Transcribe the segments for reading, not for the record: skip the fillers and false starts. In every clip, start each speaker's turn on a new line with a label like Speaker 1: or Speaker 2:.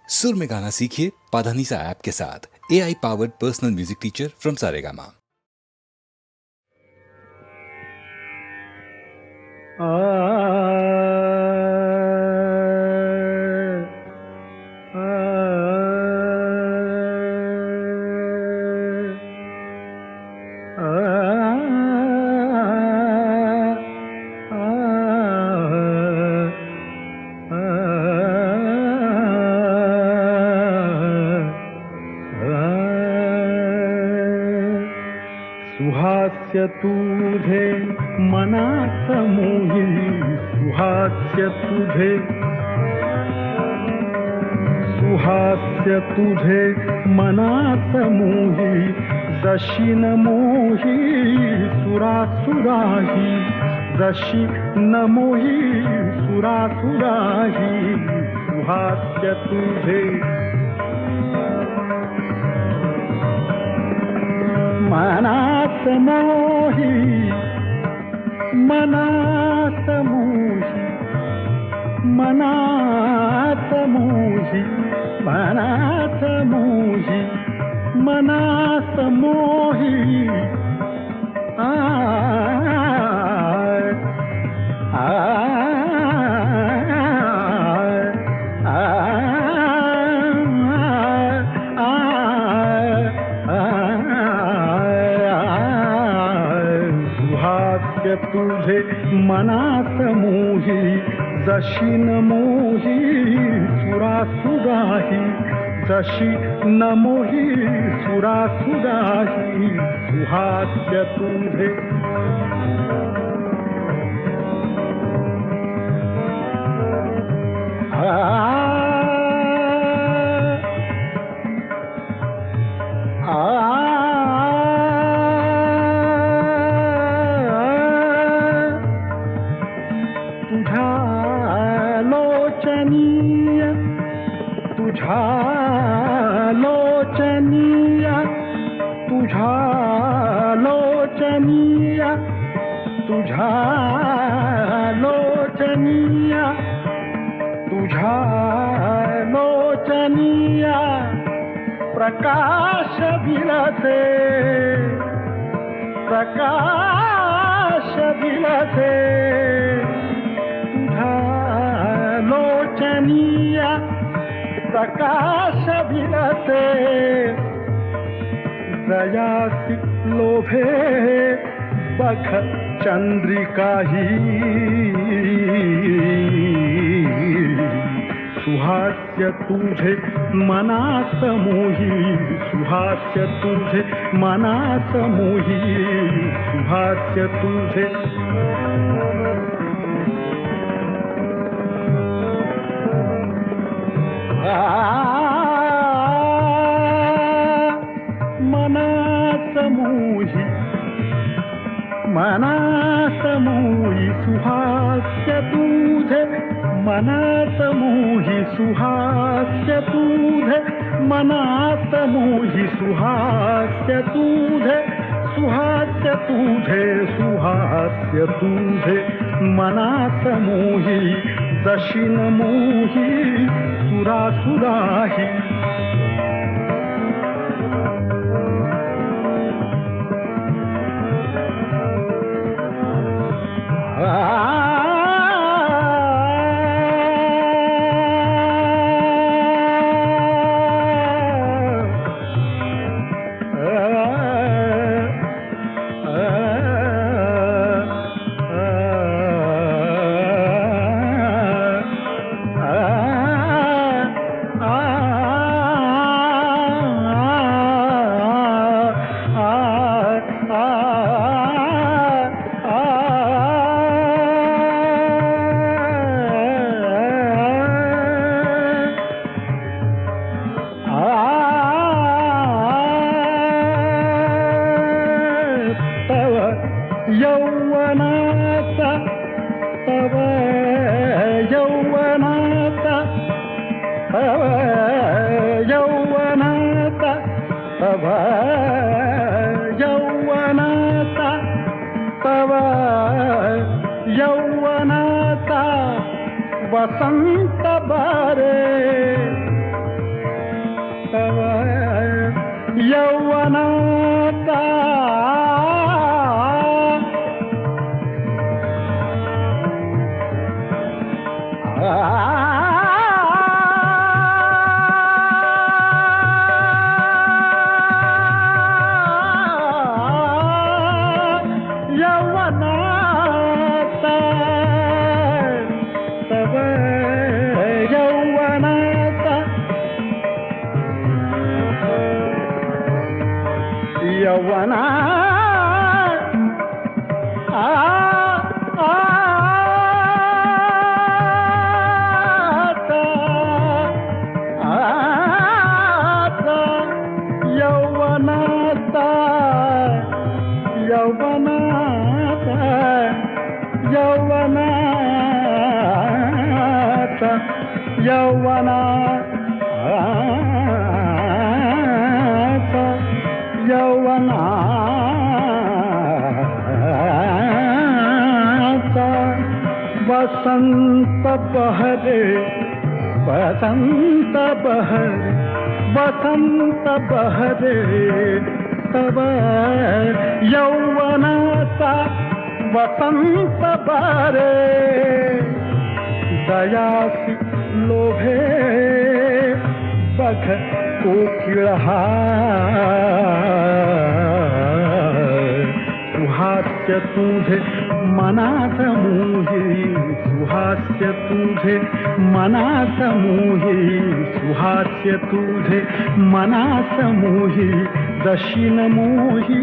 Speaker 1: सुर में गाना सीखिए पाधानीसा ऐप के साथ। AI powered personal music teacher from Saregama.
Speaker 2: सुहास्य तुझे मनात मोही, सुहास्य तुझे, सुहास्य तुझे मनात मोही, जशी न मोही सुरासुराही, जशी न मोही सुरासुराही, सुहास्य तुझे मनात मोही, मनात मोही, मनात मोही, मनात मोही, मनात मोही, आ तुझे मनात मोही, जशी न मोही सुरासुराही, जशी न मोही सुरासुराही, सुहास्य तुझे तुझ्या लोचनीय, तुझ्या लोचनीय, तुझ्या लोचनीय, तुझ्या लोचनीय, प्रकाश विलसे, प्रकाश विलसे, तुझ्या लोचनीय प्रकाश विलसे, दयासी लोभे बघ चंद्रिकाही, सुहास्य तुझे मनात मोही, सुहास्य तुझे मनात मोही, सुहास्य तुझे मनात मोही, मनात मोही, सुहास्य तुझे मनात मोही, सुहास्य तुझे मनात मोही, सुहास्य तुझे, सुहास्य तुझे, सुहास्य तुझे मनात मोही, जशी न मोही सुरासुराही, यौवनाचा तव यौवनाचा तव यौवनाचा तव यौवनाचा तव यौवनाचा वसंत बारे यौवना यौवनाचा यौवनाचा यौवनाचा यौवनाचा यौवनाचा वसंत बहरे वसंत बहरे वसंत बहरे तव यौवनाचा वसंत बहरे दयासी लोभे बघ कोकिळ सुहास्य तुझे मनात मोही सुहास्य तुझे मनात मोही सुहास्य तुझे मनात मोही दशिन मोही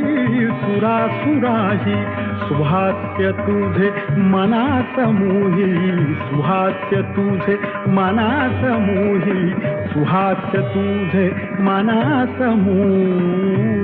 Speaker 2: सुरासुराही सुहास्य तुझे मनात मोही सुहास्य तुझे मनात मोही सुहास्य तुझे मनात मोही